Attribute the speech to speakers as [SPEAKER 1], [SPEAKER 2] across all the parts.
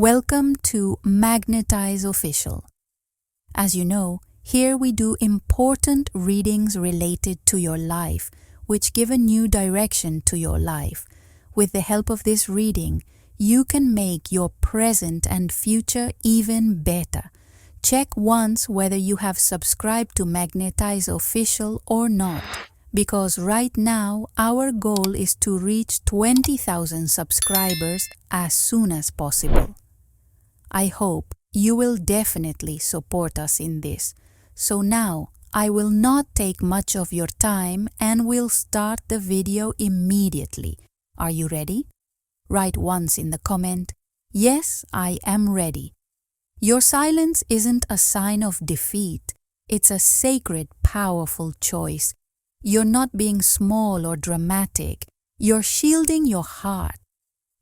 [SPEAKER 1] Welcome to Magnetize Official. As you know, here we do important readings related to your life, which give a new direction to your life. With the help of this reading, you can make your present and future even better. Check once whether you have subscribed to Magnetize Official or not, because right now our goal is to reach 20,000 subscribers as soon as possible. I hope you will definitely support us in this. So now, I will not take much of your time and will start the video immediately. Are you ready? Write once in the comment, "Yes, I am ready." Your silence isn't a sign of defeat. It's a sacred, powerful choice. You're not being small or dramatic. You're shielding your heart.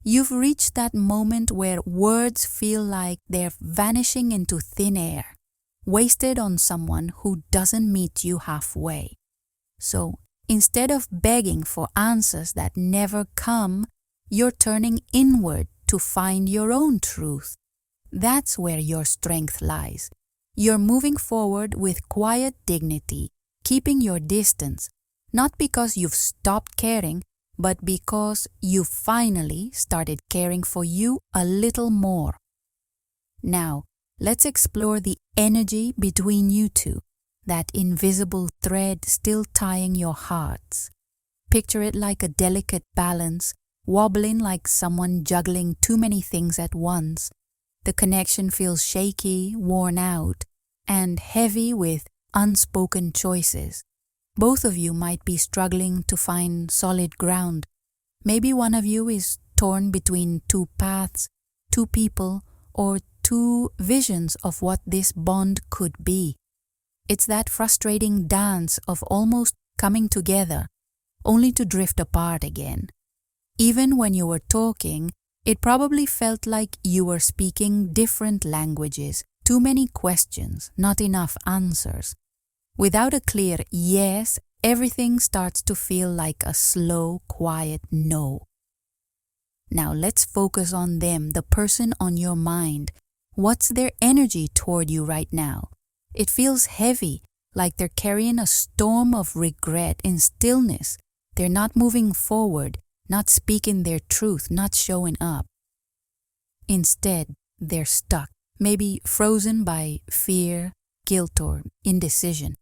[SPEAKER 1] You've reached that moment where words feel like they're vanishing into thin air, wasted on someone who doesn't meet you halfway. So, instead of begging for answers that never come, you're turning inward to find your own truth. That's where your strength lies. You're moving forward with quiet dignity, keeping your distance, not because you've stopped caring, but because you finally started caring for you a little more. Now, let's explore the energy between you two, that invisible thread still tying your hearts. Picture it like a delicate balance, wobbling like someone juggling too many things at once. The connection feels shaky, worn out, and heavy with unspoken choices. Both of you might be struggling to find solid ground. Maybe one of you is torn between two paths, two people, or two visions of what this bond could be. It's that frustrating dance of almost coming together, only to drift apart again. Even when you were talking, it probably felt like you were speaking different languages, too many questions, not enough answers. Without a clear yes, everything starts to feel like a slow, quiet no. Now let's focus on them, the person on your mind. What's their energy toward you right now? It feels heavy, like they're carrying a storm of regret in stillness. They're not moving forward, not speaking their truth, not showing up. Instead, they're stuck, maybe frozen by fear, guilt, or indecision.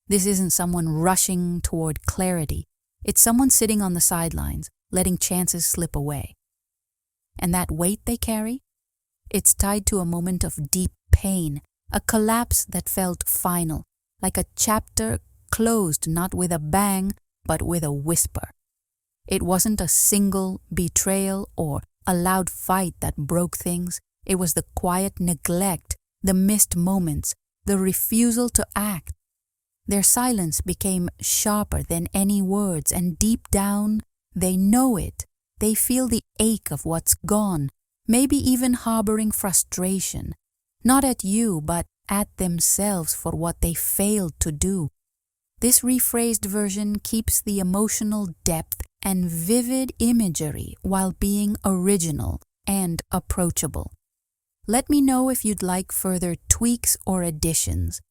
[SPEAKER 1] This isn't someone rushing toward clarity. It's someone sitting on the sidelines, letting chances slip away. And that weight they carry? It's tied to a moment of deep pain, a collapse that felt final, like a chapter closed not with a bang, but with a whisper. It wasn't a single betrayal or a loud fight that broke things. It was the quiet neglect, the missed moments, the refusal to act. Their silence became sharper than any words, and deep down, they know it. They feel the ache of what's gone, maybe even harboring frustration, not at you, but at themselves for what they failed to do. This rephrased version keeps the emotional depth and vivid imagery while being original and approachable. Let me know if you'd like further tweaks or additions.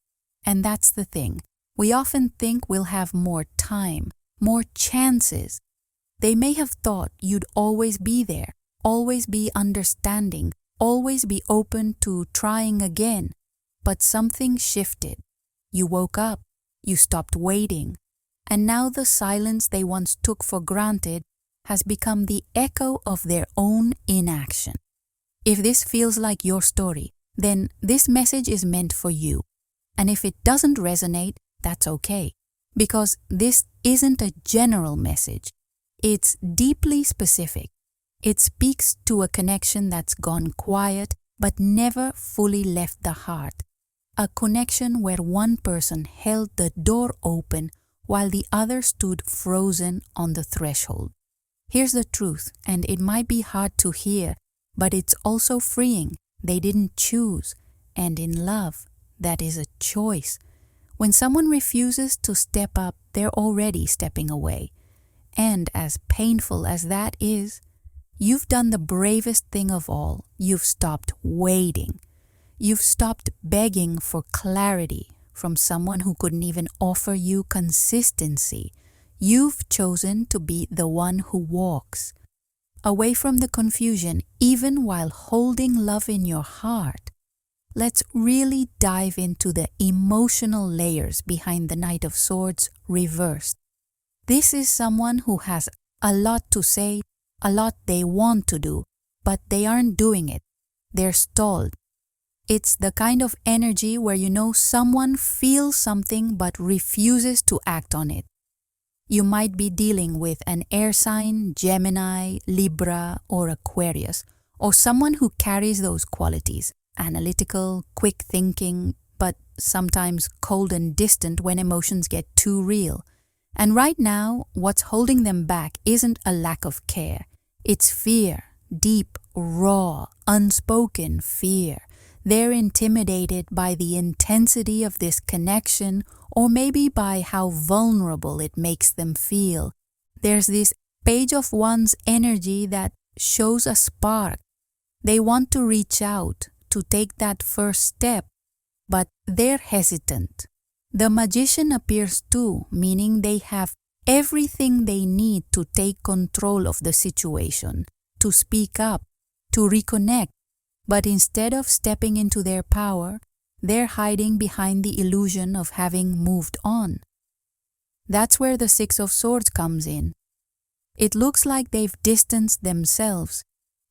[SPEAKER 1] And that's the thing. We often think we'll have more time, more chances. They may have thought you'd always be there, always be understanding, always be open to trying again. But something shifted. You woke up, you stopped waiting, and now the silence they once took for granted has become the echo of their own inaction. If this feels like your story, then this message is meant for you. And if it doesn't resonate, that's okay, because this isn't a general message. It's deeply specific. It speaks to a connection that's gone quiet but never fully left the heart. A connection where one person held the door open while the other stood frozen on the threshold. Here's the truth, and it might be hard to hear, but it's also freeing. They didn't choose, and in love, that is a choice. When someone refuses to step up, they're already stepping away. And as painful as that is, You've done the bravest thing of all. You've stopped waiting. You've stopped begging for clarity from someone who couldn't even offer you consistency. You've chosen to be the one who walks away from the confusion, even while holding love in your heart. Let's really dive into the emotional layers behind the Knight of Swords reversed. This is someone who has a lot to say, a lot they want to do, but they aren't doing it. They're stalled. It's the kind of energy where you know someone feels something but refuses to act on it. You might be dealing with an air sign, Gemini, Libra, or Aquarius, or someone who carries those qualities, analytical, quick thinking, but sometimes cold and distant when emotions get too real. And right now, what's holding them back isn't a lack of care. It's fear, deep, raw, unspoken fear. They're intimidated by the intensity of this connection, or maybe by how vulnerable it makes them feel. There's this Page of Wands energy that shows a spark. They want to reach out, to take that first step, but they're hesitant. The Magician appears too, meaning they have everything they need to take control of the situation, to speak up, to reconnect. But instead of stepping into their power, they're hiding behind the illusion of having moved on. That's where the Six of Swords comes in. It looks like they've distanced themselves,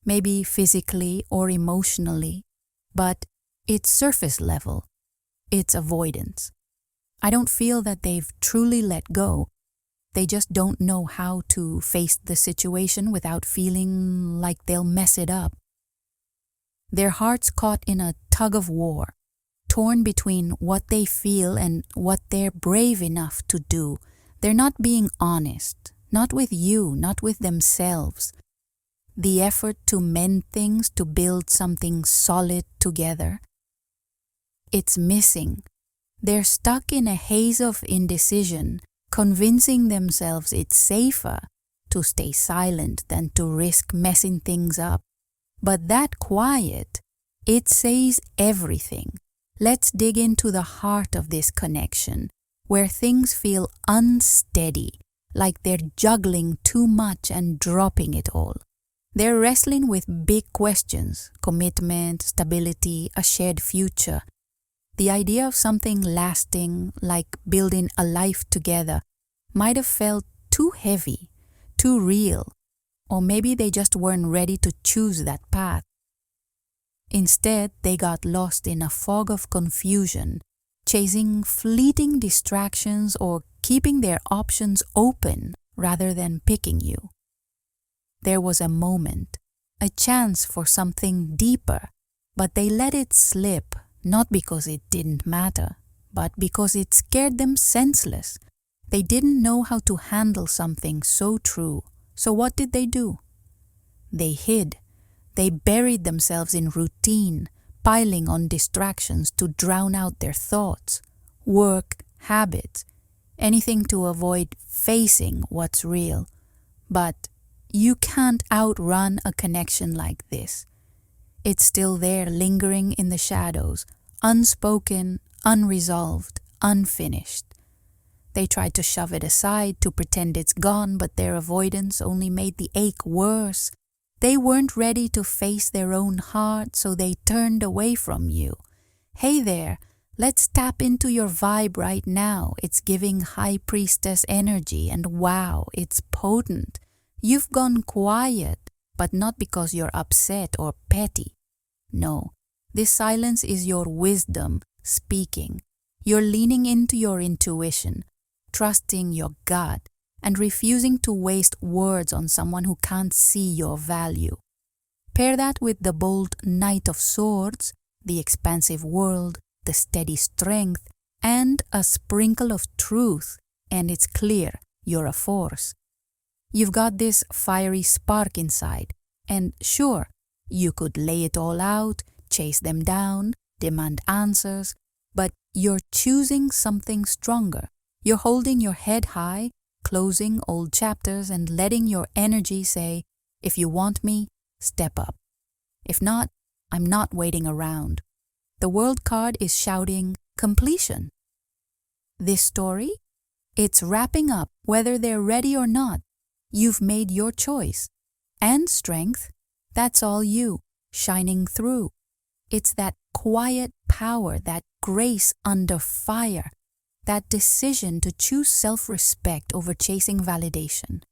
[SPEAKER 1] maybe physically or emotionally, but it's surface level. It's avoidance. I don't feel that they've truly let go. They just don't know how to face the situation without feeling like they'll mess it up. Their hearts caught in a tug of war, torn between what they feel and what they're brave enough to do. They're not being honest, not with you, not with themselves. The effort to mend things, to build something solid together, it's missing. They're stuck in a haze of indecision, convincing themselves it's safer to stay silent than to risk messing things up. But that quiet, it says everything. Let's dig into the heart of this connection, where things feel unsteady, like they're juggling too much and dropping it all. They're wrestling with big questions: commitment, stability, a shared future. The idea of something lasting, like building a life together, might have felt too heavy, too real, or maybe they just weren't ready to choose that path. Instead, they got lost in a fog of confusion, chasing fleeting distractions or keeping their options open rather than picking you. There was a moment, a chance for something deeper, but they let it slip, not because it didn't matter, but because it scared them senseless. They didn't know how to handle something so true. So what did they do? They hid. They buried themselves in routine, piling on distractions to drown out their thoughts, work, habits, anything to avoid facing what's real. But you can't outrun a connection like this. It's still there, lingering in the shadows, unspoken, unresolved, unfinished. They tried to shove it aside, to pretend it's gone, but their avoidance only made the ache worse. They weren't ready to face their own heart, so they turned away from you. Hey there, let's tap into your vibe right now. It's giving High Priestess energy, and wow, it's potent. You've gone quiet, but not because you're upset or petty. No, this silence is your wisdom speaking. You're leaning into your intuition, trusting your gut, and refusing to waste words on someone who can't see your value. Pair that with the bold Knight of Swords, the expansive world, the steady strength, and a sprinkle of truth, and it's clear you're a force. You've got this fiery spark inside, and sure, you could lay it all out, chase them down, demand answers, but you're choosing something stronger. You're holding your head high, closing old chapters and letting your energy say, If you want me, step up. If not, I'm not waiting around. The World card is shouting completion. This story? It's wrapping up whether they're ready or not. You've made your choice. And strength, that's all you, shining through. It's that quiet power, that grace under fire, that decision to choose self-respect over chasing validation.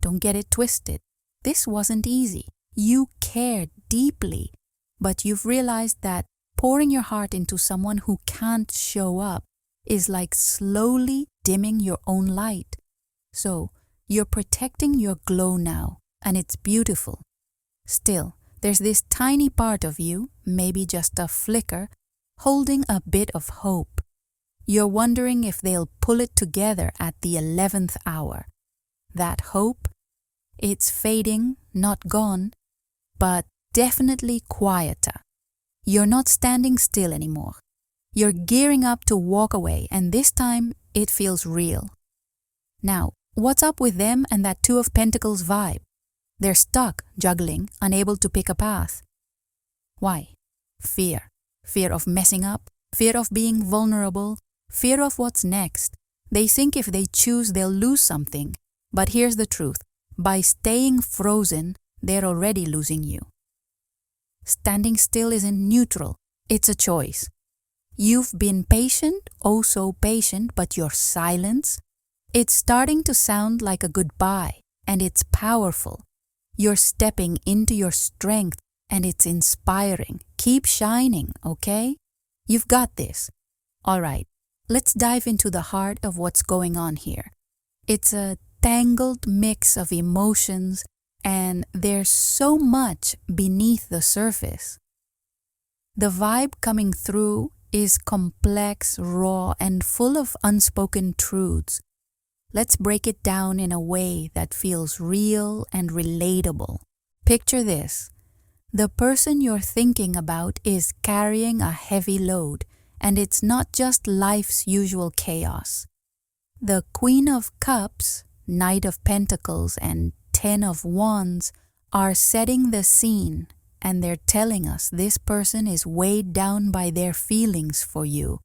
[SPEAKER 1] Don't get it twisted. This wasn't easy. You cared deeply, but you've realized that pouring your heart into someone who can't show up is like slowly dimming your own light. So, you're protecting your glow now, and it's beautiful. Still, there's this tiny part of you, maybe just a flicker, holding a bit of hope. You're wondering if they'll pull it together at the 11th hour. That hope? It's fading, not gone, but definitely quieter. You're not standing still anymore. You're gearing up to walk away, and this time it feels real. Now, what's up with them and that Two of Pentacles vibe? They're stuck, juggling, unable to pick a path. Why? Fear. Fear of messing up, fear of being vulnerable, fear of what's next. They think if they choose, they'll lose something. But here's the truth. By staying frozen, they're already losing you. Standing still isn't neutral. It's a choice. You've been patient, oh so patient, but your silence, it's starting to sound like a goodbye, and it's powerful. You're stepping into your strength, and it's inspiring. Keep shining, okay? You've got this. All right, let's dive into the heart of what's going on here. It's a tangled mix of emotions, and there's so much beneath the surface. The vibe coming through is complex, raw, and full of unspoken truths. Let's break it down in a way that feels real and relatable. Picture this. The person you're thinking about is carrying a heavy load, and it's not just life's usual chaos. The Queen of Cups, Knight of Pentacles, and Ten of Wands are setting the scene, and they're telling us this person is weighed down by their feelings for you.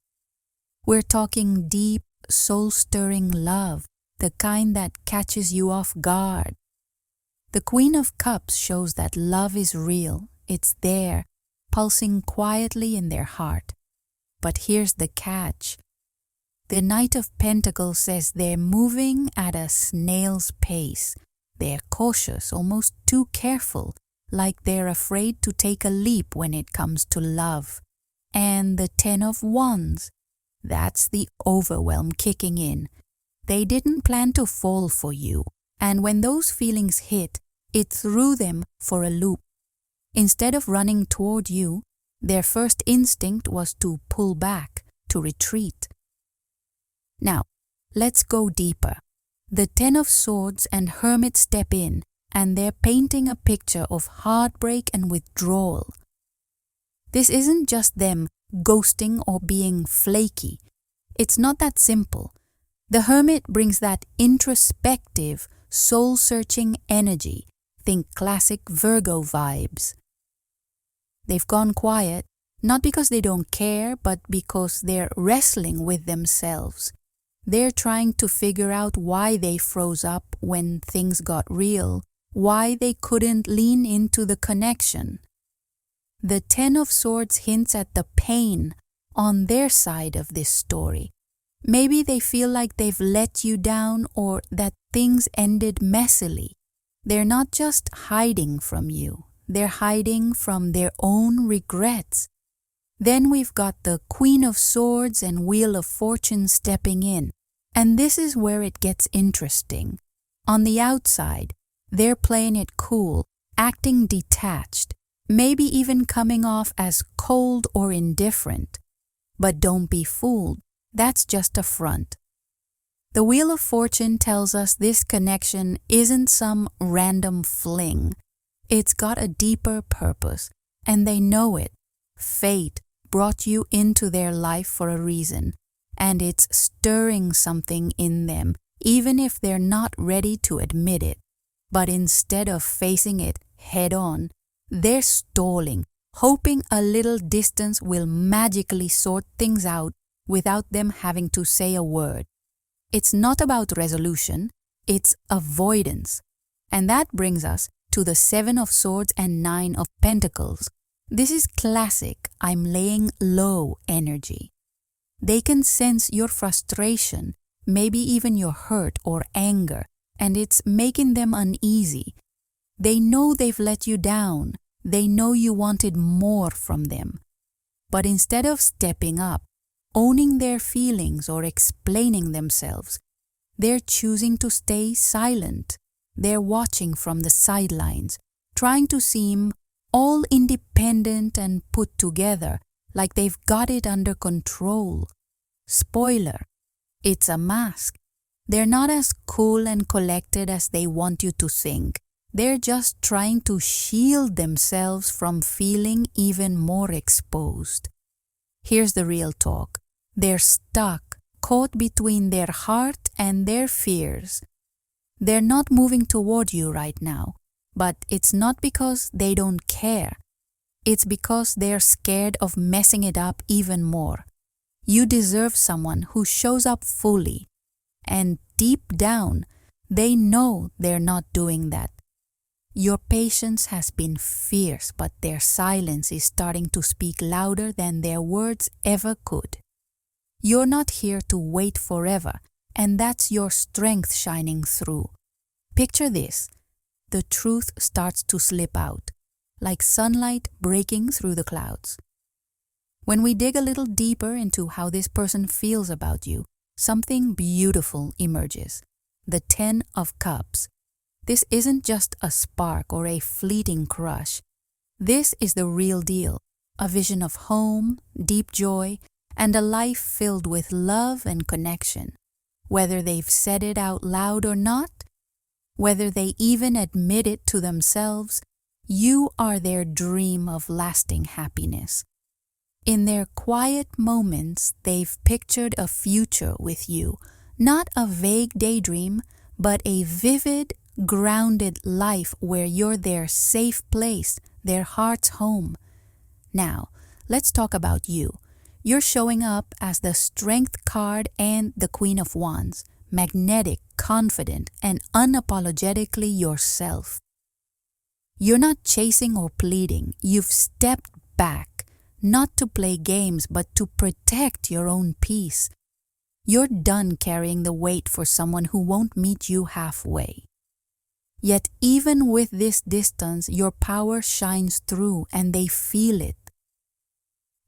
[SPEAKER 1] We're talking deep, soul-stirring love, the kind that catches you off guard. The Queen of Cups shows that love is real. It's there, pulsing quietly in their heart. But here's the catch. The Knight of Pentacles says they're moving at a snail's pace. They're cautious, almost too careful, like they're afraid to take a leap when it comes to love. And the Ten of Wands, that's the overwhelm kicking in. They didn't plan to fall for you, and when those feelings hit, it threw them for a loop. Instead of running toward you, their first instinct was to pull back, to retreat. Now, let's go deeper. The Ten of Swords and Hermit step in, and they're painting a picture of heartbreak and withdrawal. This isn't just them ghosting or being flaky. It's not that simple. The Hermit brings that introspective, soul-searching energy. Think classic Virgo vibes. They've gone quiet, not because they don't care, but because they're wrestling with themselves. They're trying to figure out why they froze up when things got real, why they couldn't lean into the connection. The Ten of Swords hints at the pain on their side of this story. Maybe they feel like they've let you down or that things ended messily. They're not just hiding from you. They're hiding from their own regrets. Then we've got the Queen of Swords and Wheel of Fortune stepping in. And this is where it gets interesting. On the outside, they're playing it cool, acting detached, maybe even coming off as cold or indifferent. But don't be fooled. That's just a front. The Wheel of Fortune tells us this connection isn't some random fling. It's got a deeper purpose, and they know it. Fate brought you into their life for a reason, and it's stirring something in them, even if they're not ready to admit it. But instead of facing it head on, they're stalling, hoping a little distance will magically sort things out without them having to say a word. It's not about resolution, it's avoidance. And that brings us to the 7 of Swords and 9 of Pentacles. This is classic I'm laying low energy. They can sense your frustration, maybe even your hurt or anger, and it's making them uneasy. They know they've let you down. They know you wanted more from them. But instead of stepping up, owning their feelings or explaining themselves, they're choosing to stay silent. They're watching from the sidelines, trying to seem all independent and put together, like they've got it under control. Spoiler, it's a mask. They're not as cool and collected as they want you to think. They're just trying to shield themselves from feeling even more exposed. Here's the real talk. They're stuck, caught between their heart and their fears. They're not moving toward you right now, but it's not because they don't care. It's because they're scared of messing it up even more. You deserve someone who shows up fully. And deep down, they know they're not doing that. Your patience has been fierce, but their silence is starting to speak louder than their words ever could. You're not here to wait forever, and that's your strength shining through. Picture this. The truth starts to slip out, like sunlight breaking through the clouds. When we dig a little deeper into how this person feels about you, something beautiful emerges. The 10 of Cups. This isn't just a spark or a fleeting crush. This is the real deal, a vision of home, deep joy, and a life filled with love and connection. Whether they've said it out loud or not, whether they even admit it to themselves, you are their dream of lasting happiness. In their quiet moments, they've pictured a future with you, not a vague daydream, but a vivid, grounded life where you're their safe place, their heart's home. Now, let's talk about you. You're showing up as the Strength card and the Queen of Wands, magnetic, confident, and unapologetically yourself. You're not chasing or pleading. You've stepped back, not to play games, but to protect your own peace. You're done carrying the weight for someone who won't meet you halfway. Yet even with this distance, your power shines through and they feel it.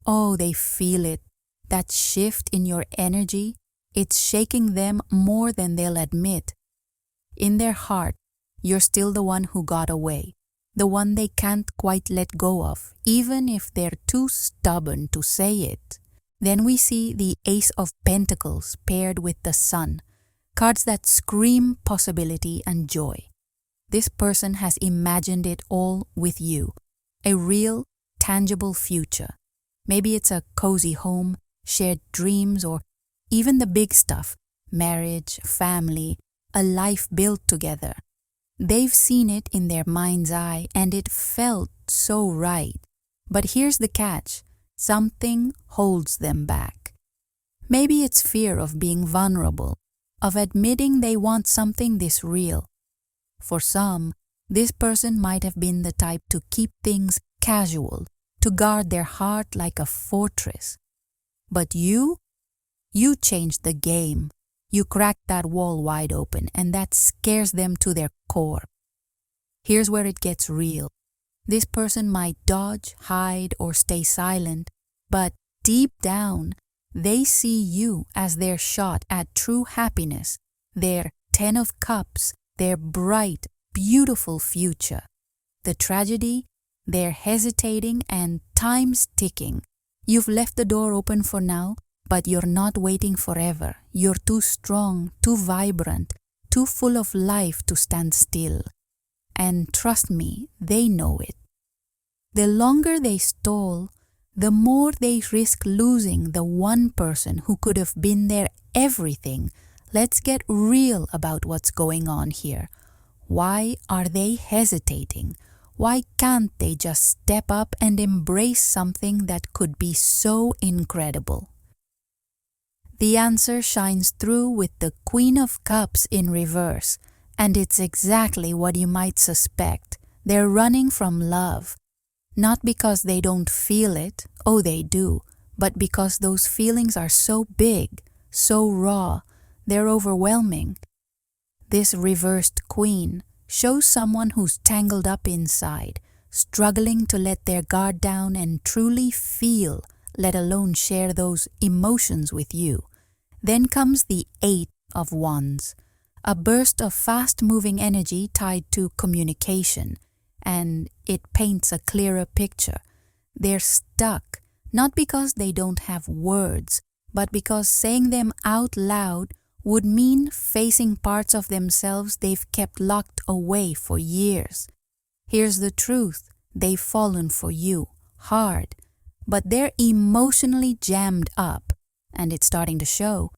[SPEAKER 1] Oh, they feel it. That shift in your energy, it's shaking them more than they'll admit. In their heart, you're still the one who got away, the one they can't quite let go of, even if they're too stubborn to say it. Then we see the Ace of Pentacles paired with the Sun, cards that scream possibility and joy. This person has imagined it all with you, a real, tangible future. Maybe it's a cozy home, shared dreams, or even the big stuff, marriage, family, a life built together. They've seen it in their mind's eye and it felt so right. But here's the catch. Something holds them back. Maybe it's fear of being vulnerable, of admitting they want something this real. For some, this person might have been the type to keep things casual, to guard their heart like a fortress. But you changed the game. You cracked that wall wide open, and that scares them to their core. Here's where it gets real. This person might dodge, hide, or stay silent, but deep down, they see you as their shot at true happiness, their 10 of Cups, their bright, beautiful future. The tragedy? They're hesitating and time's ticking. You've left the door open for now, but you're not waiting forever. You're too strong, too vibrant, too full of life to stand still. And trust me, they know it. The longer they stall, the more they risk losing the one person who could have been their everything. Let's get real about what's going on here. Why are they hesitating? Why can't they just step up and embrace something that could be so incredible? The answer shines through with the Queen of Cups in reverse, and it's exactly what you might suspect. They're running from love, not because they don't feel it, oh they do, but because those feelings are so big, so raw, they're overwhelming. This reversed queen shows someone who's tangled up inside, struggling to let their guard down and truly feel, let alone share those emotions with you. Then comes the Eight of Wands, a burst of fast-moving energy tied to communication, and it paints a clearer picture. They're stuck, not because they don't have words, but because saying them out loud would mean facing parts of themselves they've kept locked away for years. Here's the truth, they've fallen for you, hard, but they're emotionally jammed up, and it's starting to show.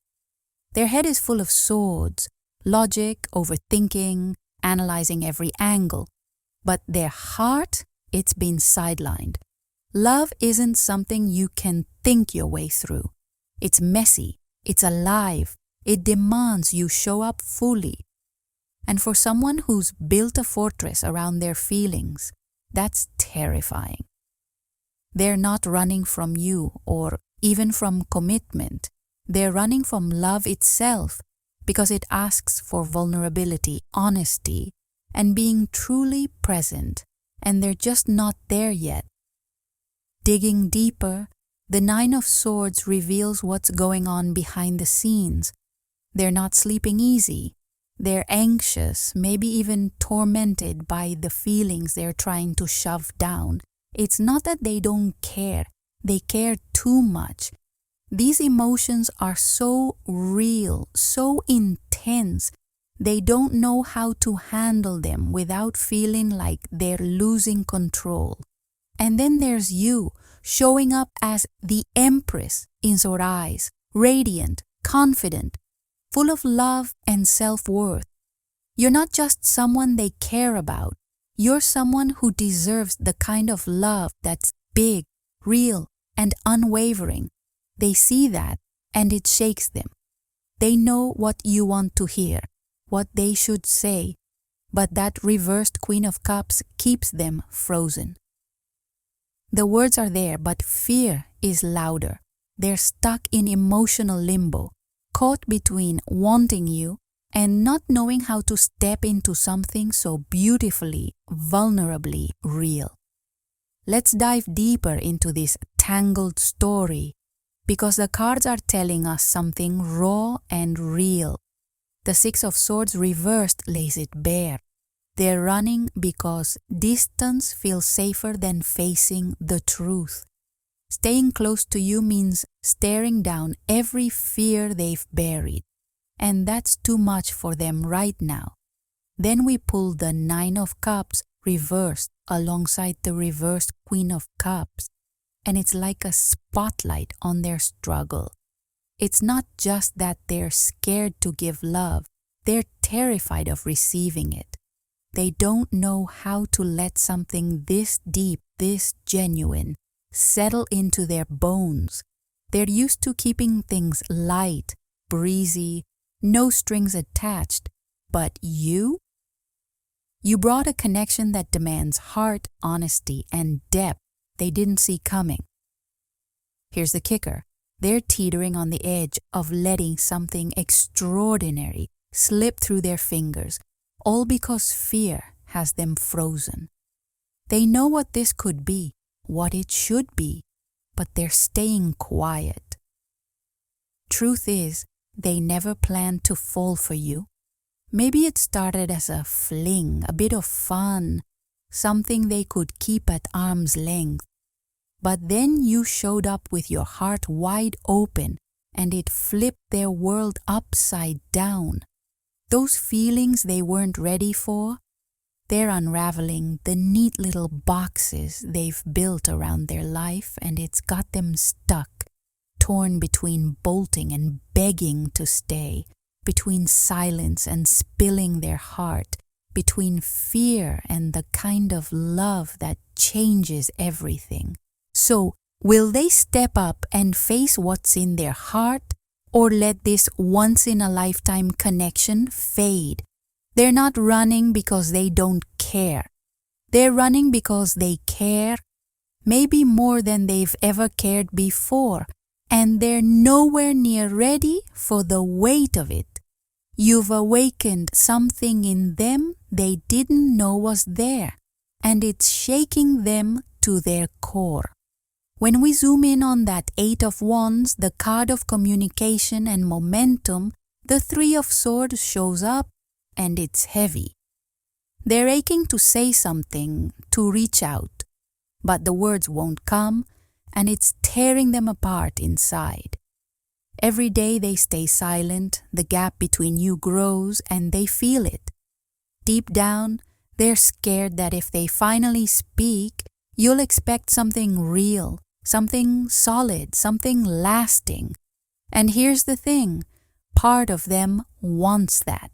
[SPEAKER 1] Their head is full of swords, logic, overthinking, analyzing every angle, but their heart, it's been sidelined. Love isn't something you can think your way through. It's messy, it's alive, it demands you show up fully. And for someone who's built a fortress around their feelings, that's terrifying. They're not running from you or even from commitment. They're running from love itself because it asks for vulnerability, honesty, and being truly present, and they're just not there yet. Digging deeper, the Nine of Swords reveals what's going on behind the scenes. They're not sleeping easy. They're anxious, maybe even tormented by the feelings they're trying to shove down. It's not that they don't care. They care too much. These emotions are so real, so intense. They don't know how to handle them without feeling like they're losing control. And then there's you, showing up as the Empress in your eyes, radiant, confident, full of love and self-worth. You're not just someone they care about. You're someone who deserves the kind of love that's big, real, and unwavering. They see that, and it shakes them. They know what you want to hear, what they should say, but that reversed Queen of Cups keeps them frozen. The words are there, but fear is louder. They're stuck in emotional limbo, caught between wanting you and not knowing how to step into something so beautifully, vulnerably real. Let's dive deeper into this tangled story because the cards are telling us something raw and real. The Six of Swords reversed lays it bare. They're running because distance feels safer than facing the truth. Staying close to you means staring down every fear they've buried, and that's too much for them right now. Then we pull the Nine of Cups reversed alongside the reversed Queen of Cups, and it's like a spotlight on their struggle. It's not just that they're scared to give love, they're terrified of receiving it. They don't know how to let something this deep, this genuine, settle into their bones. They're used to keeping things light, breezy, no strings attached. But you brought a connection that demands heart, honesty, and depth they didn't see coming. Here's the kicker. They're teetering on the edge of letting something extraordinary slip through their fingers, all because fear has them frozen. They know what this could be, what it should be, but they're staying quiet. Truth is, they never planned to fall for you. Maybe it started as a fling, a bit of fun, something they could keep at arm's length. But then you showed up with your heart wide open and it flipped their world upside down. Those feelings they weren't ready for, they're unraveling the neat little boxes they've built around their life, and it's got them stuck, torn between bolting and begging to stay, between silence and spilling their heart, between fear and the kind of love that changes everything. So, will they step up and face what's in their heart, or let this once-in-a-lifetime connection fade? They're not running because they don't care. They're running because they care, maybe more than they've ever cared before, and they're nowhere near ready for the weight of it. You've awakened something in them they didn't know was there, and it's shaking them to their core. When we zoom in on that Eight of Wands, the card of communication and momentum, the Three of Swords shows up, and it's heavy. They're aching to say something, to reach out, but the words won't come, and it's tearing them apart inside. Every day they stay silent, the gap between you grows, and they feel it. Deep down, they're scared that if they finally speak, you'll expect something real, something solid, something lasting. And here's the thing, part of them wants that.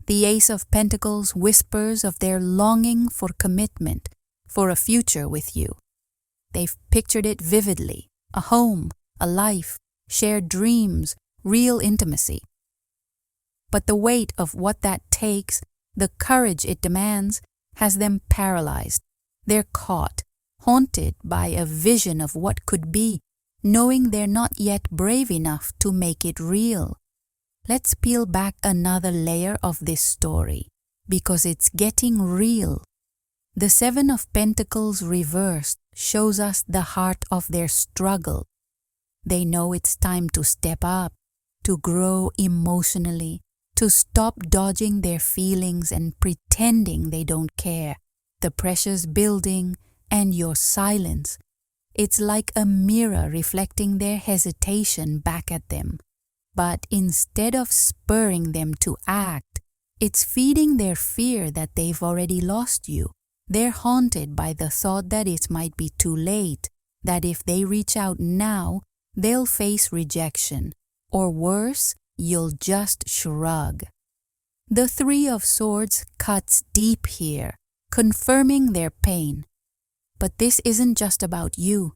[SPEAKER 1] The Ace of Pentacles whispers of their longing for commitment, for a future with you. They've pictured it vividly, a home, a life, shared dreams, real intimacy. But the weight of what that takes, the courage it demands, has them paralyzed. They're caught, haunted by a vision of what could be, knowing they're not yet brave enough to make it real. Let's peel back another layer of this story, because it's getting real. The Seven of Pentacles reversed shows us the heart of their struggle. They know it's time to step up, to grow emotionally, to stop dodging their feelings and pretending they don't care. The pressure's building, and your silence. It's like a mirror reflecting their hesitation back at them. But instead of spurring them to act, it's feeding their fear that they've already lost you. They're haunted by the thought that it might be too late, that if they reach out now, they'll face rejection, or worse, you'll just shrug. The Three of Swords cuts deep here, confirming their pain. But this isn't just about you.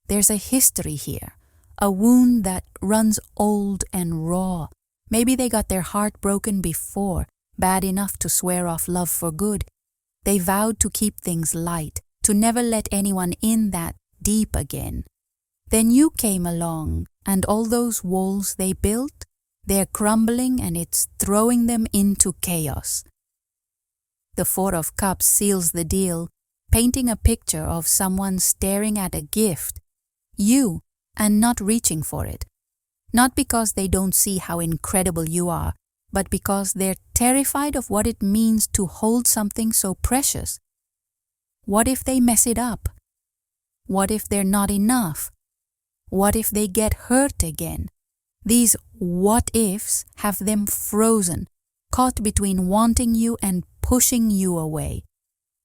[SPEAKER 1] There's a history here, a wound that runs old and raw. Maybe they got their heart broken before, bad enough to swear off love for good. They vowed to keep things light, to never let anyone in that deep again. Then you came along, and all those walls they built, they're crumbling and it's throwing them into chaos. The Four of Cups seals the deal, painting a picture of someone staring at a gift, you, and not reaching for it. Not because they don't see how incredible you are, but because they're terrified of what it means to hold something so precious. What if they mess it up? What if they're not enough? What if they get hurt again? These what ifs have them frozen, caught between wanting you and pushing you away.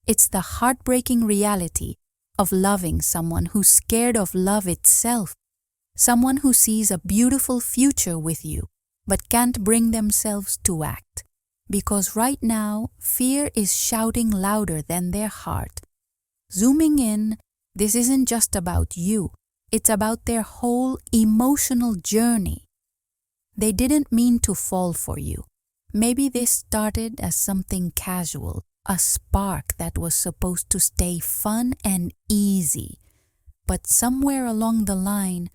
[SPEAKER 1] It's the heartbreaking reality of loving someone who's scared of love itself, someone who sees a beautiful future with you, but can't bring themselves to act. Because right now, fear is shouting louder than their heart. Zooming in, this isn't just about you. It's about their whole emotional journey. They didn't mean to fall for you. Maybe this started as something casual, a spark that was supposed to stay fun and easy. But somewhere along the line,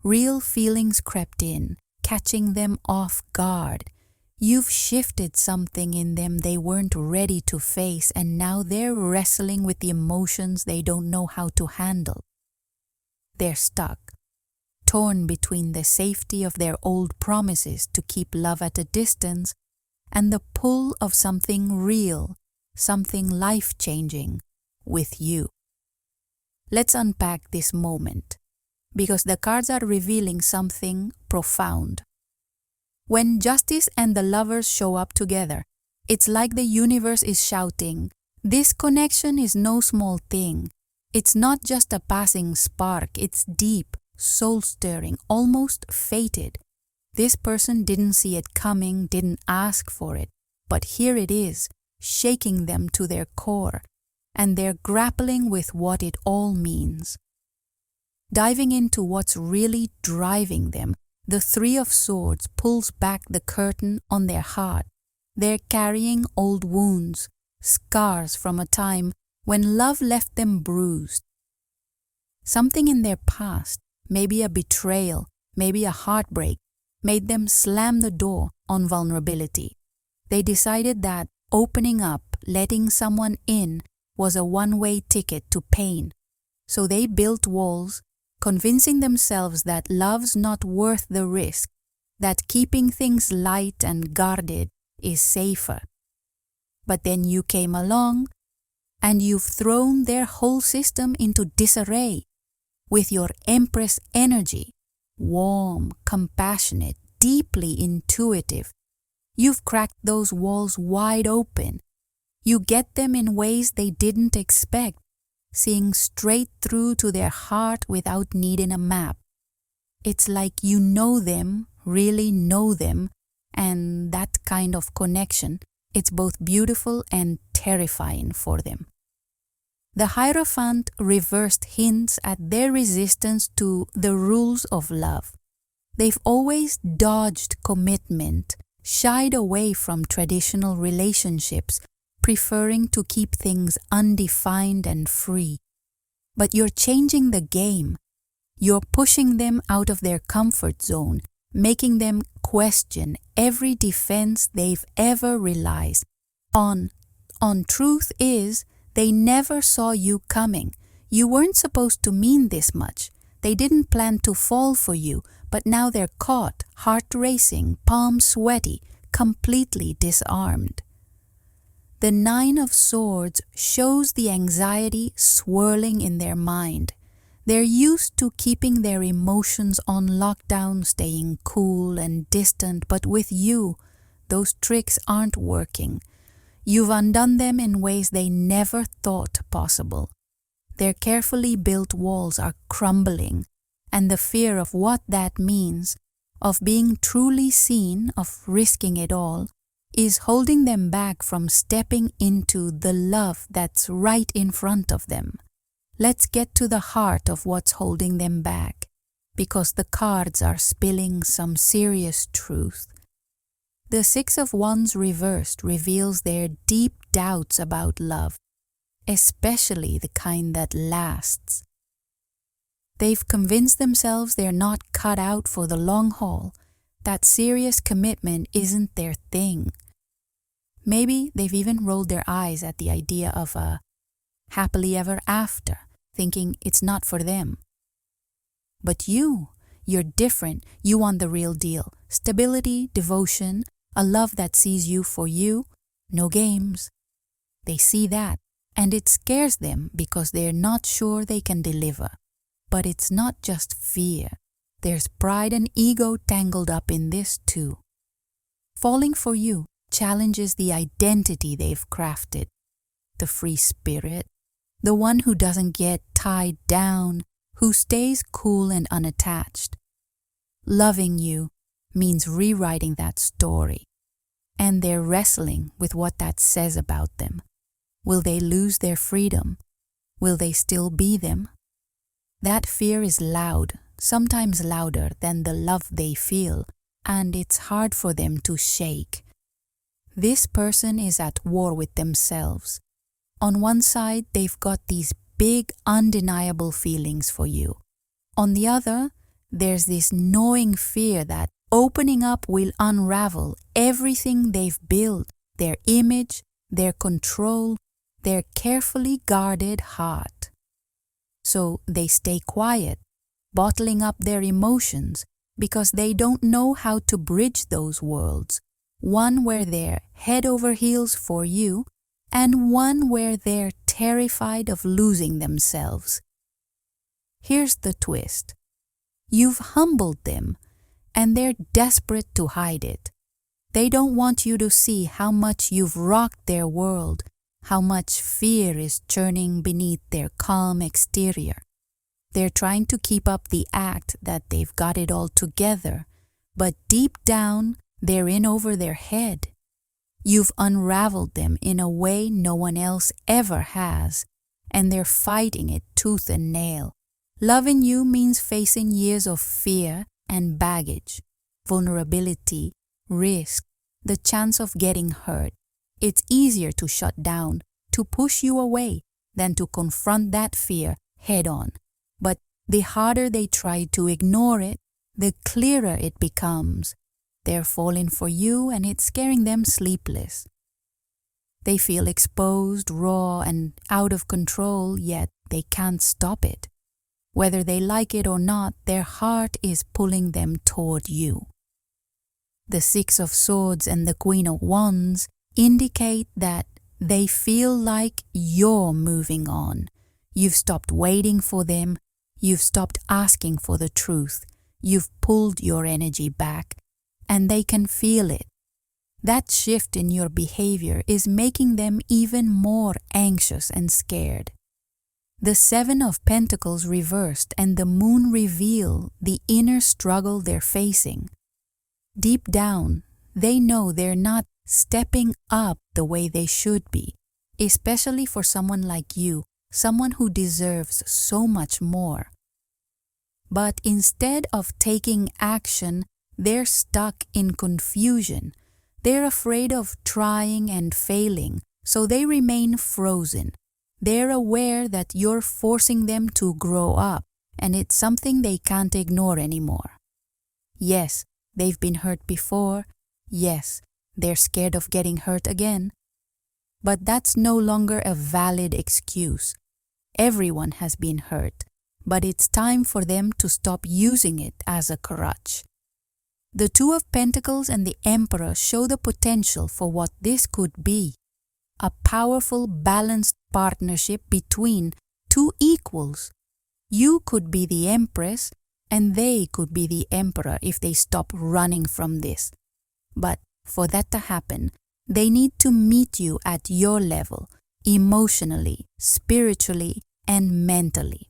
[SPEAKER 1] real feelings crept in, catching them off guard. You've shifted something in them they weren't ready to face, and now they're wrestling with the emotions they don't know how to handle. They're stuck, torn between the safety of their old promises to keep love at a distance and the pull of something real, something life-changing with you. Let's unpack this moment, because the cards are revealing something profound. When justice and the lovers show up together, it's like the universe is shouting, this connection is no small thing. It's not just a passing spark, it's deep, soul-stirring, almost fated. This person didn't see it coming, didn't ask for it, but here it is, shaking them to their core, and they're grappling with what it all means. Diving into what's really driving them, the Three of Swords pulls back the curtain on their heart. They're carrying old wounds, scars from a time when love left them bruised. Something in their past, maybe a betrayal, maybe a heartbreak, made them slam the door on vulnerability. They decided that opening up, letting someone in, was a one-way ticket to pain. So they built walls, convincing themselves that love's not worth the risk, that keeping things light and guarded is safer. But then you came along, and you've thrown their whole system into disarray. With your Empress energy, warm, compassionate, deeply intuitive, you've cracked those walls wide open. You get them in ways they didn't expect, seeing straight through to their heart without needing a map. It's like you know them, really know them, and that kind of connection, it's both beautiful and terrifying for them. The Hierophant reversed hints at their resistance to the rules of love. They've always dodged commitment, shied away from traditional relationships, preferring to keep things undefined and free. But you're changing the game. You're pushing them out of their comfort zone, making them question every defense they've ever relied on. Truth is, they never saw you coming. You weren't supposed to mean this much. They didn't plan to fall for you, but now they're caught, heart racing, palms sweaty, completely disarmed. The Nine of Swords shows the anxiety swirling in their mind. They're used to keeping their emotions on lockdown, staying cool and distant, but with you, those tricks aren't working. You've undone them in ways they never thought possible. Their carefully built walls are crumbling, and the fear of what that means, of being truly seen, of risking it all, is holding them back from stepping into the love that's right in front of them. Let's get to the heart of what's holding them back, because the cards are spilling some serious truth. The Six of Wands reversed reveals their deep doubts about love, especially the kind that lasts. They've convinced themselves they're not cut out for the long haul, that serious commitment isn't their thing. Maybe they've even rolled their eyes at the idea of a happily ever after, thinking it's not for them. But you're different. You want the real deal. Stability, devotion, a love that sees you for you, no games. They see that, and it scares them because they're not sure they can deliver. But it's not just fear. There's pride and ego tangled up in this too. Falling for you challenges the identity they've crafted. The free spirit, the one who doesn't get tied down, who stays cool and unattached. Loving you means rewriting that story, and they're wrestling with what that says about them. Will they lose their freedom? Will they still be them? That fear is loud, sometimes louder than the love they feel, and it's hard for them to shake. This person is at war with themselves. On one side, they've got these big, undeniable feelings for you. On the other, there's this gnawing fear that opening up will unravel everything they've built, their image, their control, their carefully guarded heart. So they stay quiet, bottling up their emotions because they don't know how to bridge those worlds, one where they're head over heels for you and one where they're terrified of losing themselves. Here's the twist. You've humbled them, and they're desperate to hide it. They don't want you to see how much you've rocked their world, how much fear is churning beneath their calm exterior. They're trying to keep up the act that they've got it all together, but deep down, they're in over their head. You've unraveled them in a way no one else ever has, and they're fighting it tooth and nail. Loving you means facing years of fear and baggage, vulnerability, risk, the chance of getting hurt. It's easier to shut down, to push you away, than to confront that fear head on. But the harder they try to ignore it, the clearer it becomes. They're falling for you and it's scaring them sleepless. They feel exposed, raw, and out of control, yet they can't stop it. Whether they like it or not, their heart is pulling them toward you. The Six of Swords and the Queen of Wands indicate that they feel like you're moving on. You've stopped waiting for them. You've stopped asking for the truth. You've pulled your energy back, and they can feel it. That shift in your behavior is making them even more anxious and scared. The Seven of Pentacles reversed and the Moon reveal the inner struggle they're facing. Deep down, they know they're not stepping up the way they should be, especially for someone like you, someone who deserves so much more. But instead of taking action, they're stuck in confusion. They're afraid of trying and failing, so they remain frozen. They're aware that you're forcing them to grow up, and it's something they can't ignore anymore. Yes, they've been hurt before. Yes, they're scared of getting hurt again. But that's no longer a valid excuse. Everyone has been hurt, but it's time for them to stop using it as a crutch. The Two of Pentacles and the Emperor show the potential for what this could be. A powerful, balanced partnership between two equals. You could be the Empress and they could be the Emperor if they stop running from this. But for that to happen, they need to meet you at your level, emotionally, spiritually, and mentally.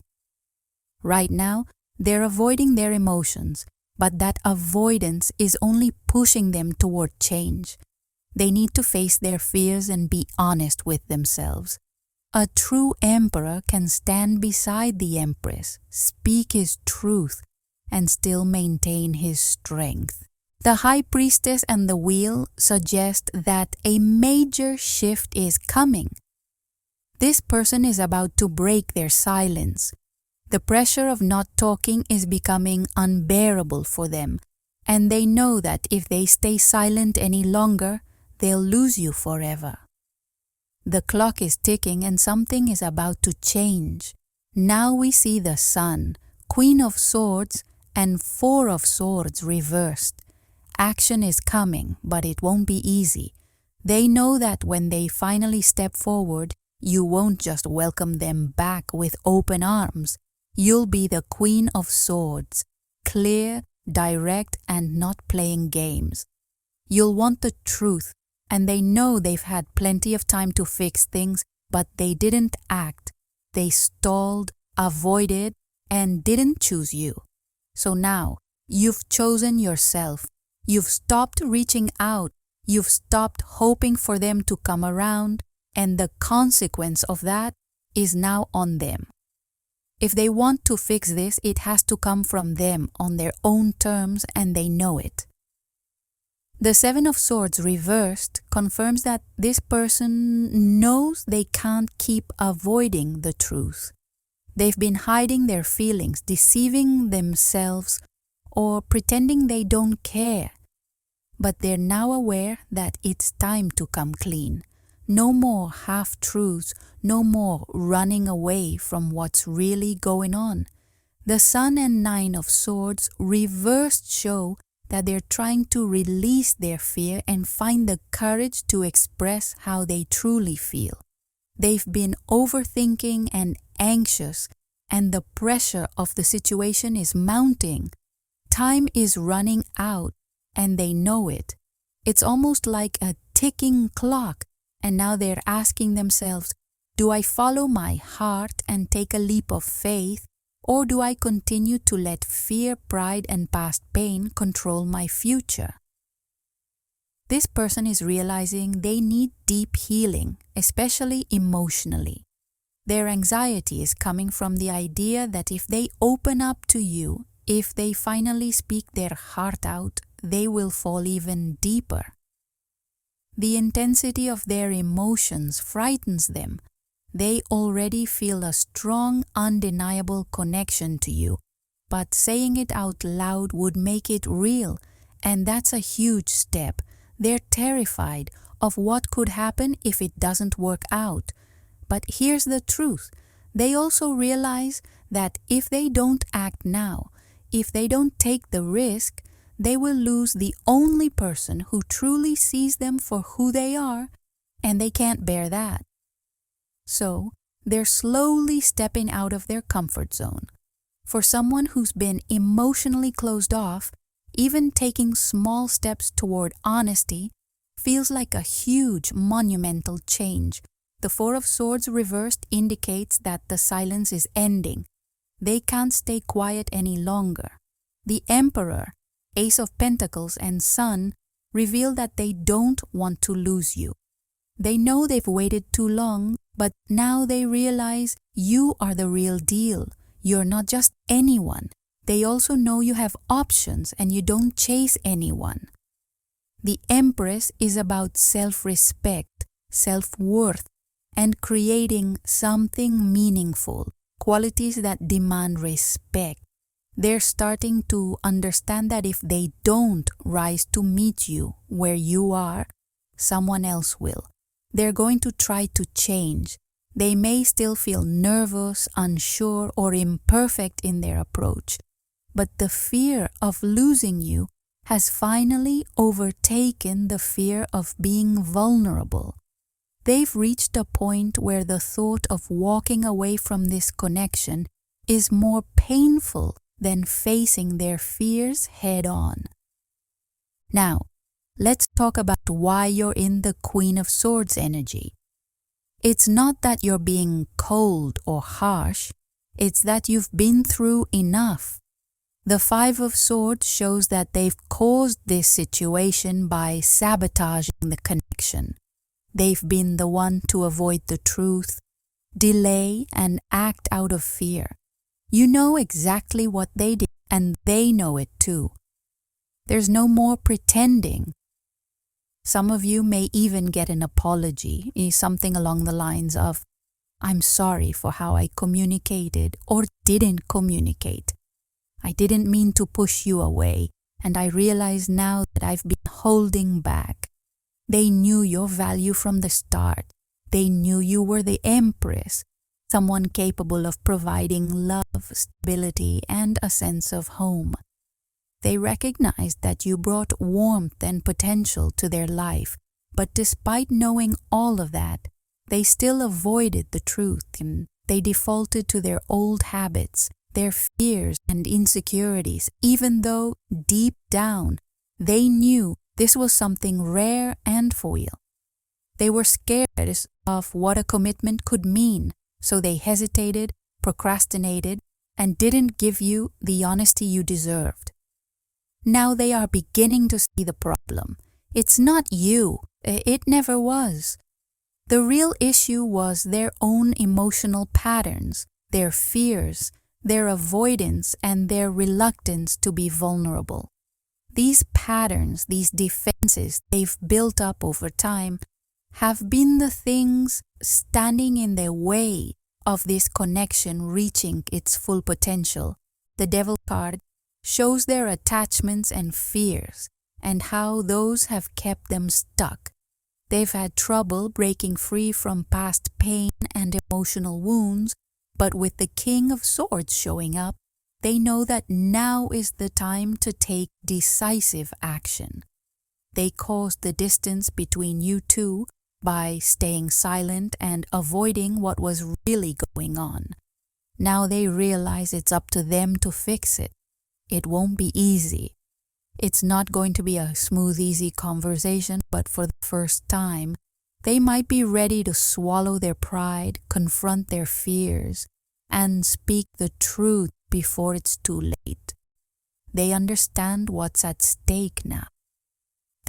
[SPEAKER 1] Right now, they're avoiding their emotions, but that avoidance is only pushing them toward change. They need to face their fears and be honest with themselves. A true emperor can stand beside the empress, speak his truth, and still maintain his strength. The High Priestess and the Wheel suggest that a major shift is coming. This person is about to break their silence. The pressure of not talking is becoming unbearable for them, and they know that if they stay silent any longer, they'll lose you forever. The clock is ticking and something is about to change. Now we see the Sun, Queen of Swords, and Four of Swords reversed. Action is coming, but it won't be easy. They know that when they finally step forward, you won't just welcome them back with open arms. You'll be the Queen of Swords, clear, direct, and not playing games. You'll want the truth, and they know they've had plenty of time to fix things, but they didn't act. They stalled, avoided, and didn't choose you. So now, you've chosen yourself. You've stopped reaching out. You've stopped hoping for them to come around, and the consequence of that is now on them. If they want to fix this, it has to come from them on their own terms, and they know it. The Seven of Swords reversed confirms that this person knows they can't keep avoiding the truth. They've been hiding their feelings, deceiving themselves, or pretending they don't care. But they're now aware that it's time to come clean. No more half-truths, no more running away from what's really going on. The Sun and Nine of Swords reversed show that they're trying to release their fear and find the courage to express how they truly feel. They've been overthinking and anxious, and the pressure of the situation is mounting. Time is running out, and they know it. It's almost like a ticking clock, and now they're asking themselves, do I follow my heart and take a leap of faith, or do I continue to let fear, pride, and past pain control my future? This person is realizing they need deep healing, especially emotionally. Their anxiety is coming from the idea that if they open up to you, if they finally speak their heart out, they will fall even deeper. The intensity of their emotions frightens them. They already feel a strong, undeniable connection to you, but saying it out loud would make it real, and that's a huge step. They're terrified of what could happen if it doesn't work out. But here's the truth. They also realize that if they don't act now, if they don't take the risk, they will lose the only person who truly sees them for who they are, and they can't bear that. So, they're slowly stepping out of their comfort zone. For someone who's been emotionally closed off, even taking small steps toward honesty feels like a huge, monumental change. The Four of Swords reversed indicates that the silence is ending. They can't stay quiet any longer. The Emperor, Ace of Pentacles, and Sun reveal that they don't want to lose you. They know they've waited too long, but now they realize you are the real deal. You're not just anyone. They also know you have options and you don't chase anyone. The Empress is about self-respect, self-worth, and creating something meaningful, qualities that demand respect. They're starting to understand that if they don't rise to meet you where you are, someone else will. They're going to try to change. They may still feel nervous, unsure, or imperfect in their approach, but the fear of losing you has finally overtaken the fear of being vulnerable. They've reached a point where the thought of walking away from this connection is more painful than facing their fears head on. Now, let's talk about why you're in the Queen of Swords energy. It's not that you're being cold or harsh, it's that you've been through enough. The Five of Swords shows that they've caused this situation by sabotaging the connection. They've been the one to avoid the truth, delay, and act out of fear. You know exactly what they did, and they know it too. There's no more pretending. Some of you may even get an apology, something along the lines of, "I'm sorry for how I communicated or didn't communicate. I didn't mean to push you away, and I realize now that I've been holding back." They knew your value from the start. They knew you were the Empress, someone capable of providing love, stability, and a sense of home. They recognized that you brought warmth and potential to their life, but despite knowing all of that, they still avoided the truth and they defaulted to their old habits, their fears and insecurities, even though deep down they knew this was something rare and for real. They were scared of what a commitment could mean, so they hesitated, procrastinated, and didn't give you the honesty you deserved. Now they are beginning to see the problem. It's not you. It never was. The real issue was their own emotional patterns, their fears, their avoidance, and their reluctance to be vulnerable. These patterns, these defenses they've built up over time have been the things standing in their way of this connection reaching its full potential. The Devil card shows their attachments and fears and how those have kept them stuck. They've had trouble breaking free from past pain and emotional wounds, but with the King of Swords showing up, they know that now is the time to take decisive action. They caused the distance between you two by staying silent and avoiding what was really going on. Now they realize it's up to them to fix it. It won't be easy. It's not going to be a smooth, easy conversation, but for the first time, they might be ready to swallow their pride, confront their fears, and speak the truth before it's too late. They understand what's at stake now.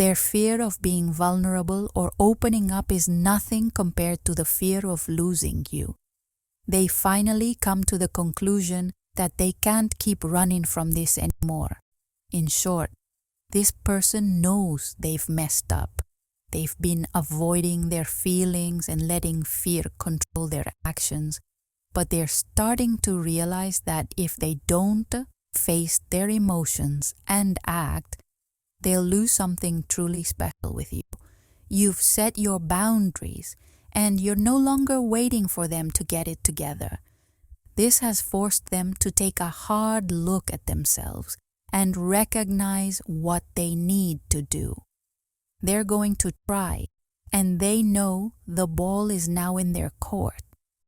[SPEAKER 1] Their fear of being vulnerable or opening up is nothing compared to the fear of losing you. They finally come to the conclusion that they can't keep running from this anymore. In short, this person knows they've messed up. They've been avoiding their feelings and letting fear control their actions, but they're starting to realize that if they don't face their emotions and act, they'll lose something truly special with you. You've set your boundaries, and you're no longer waiting for them to get it together. This has forced them to take a hard look at themselves and recognize what they need to do. They're going to try, and they know the ball is now in their court.